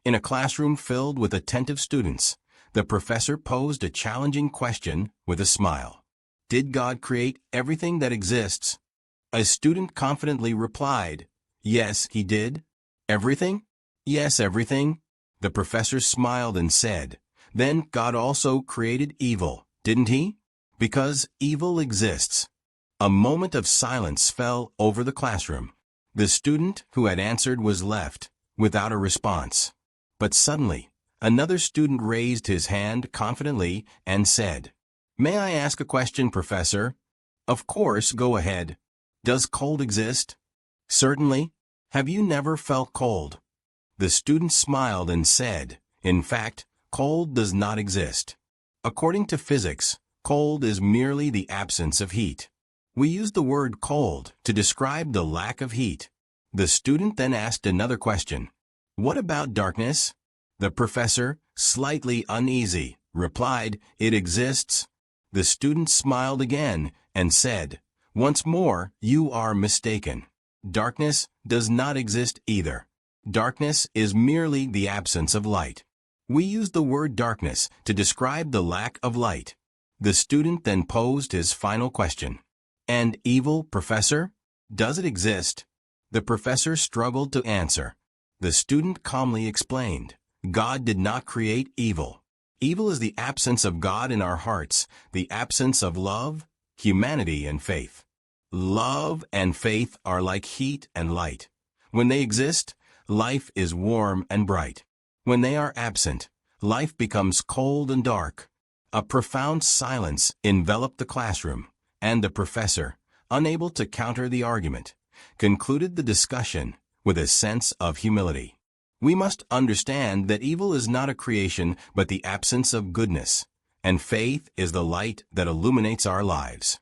In a classroom filled with attentive students, the professor posed a challenging question with a smile. Did God create everything that exists? A student confidently replied, "Yes, he did." "Everything?" "Yes, everything." The professor smiled and said, "Then God also created evil, didn't he? Because evil exists." A moment of silence fell over the classroom. The student who had answered was left without a response. But suddenly, another student raised his hand confidently and said, "May I ask a question, Professor?" "Of course, go ahead." "Does cold exist?" "Certainly." "Have you never felt cold?" The student smiled and said, "In fact, cold does not exist. According to physics, cold is merely the absence of heat. We use the word cold to describe the lack of heat." The student then asked another question. "What about darkness?" The professor, slightly uneasy, replied, "It exists." The student smiled again and said, "Once more, you are mistaken. Darkness does not exist either. Darkness is merely the absence of light. We use the word darkness to describe the lack of light." The student then posed his final question. "And evil, Professor? Does it exist?" The professor struggled to answer. The student calmly explained, "God did not create evil. Evil is the absence of God in our hearts, the absence of love, humanity, and faith. Love and faith are like heat and light. When they exist, life is warm and bright. When they are absent, life becomes cold and dark." A profound silence enveloped the classroom, and the professor, unable to counter the argument, concluded the discussion with a sense of humility. We must understand that evil is not a creation but the absence of goodness, and faith is the light that illuminates our lives.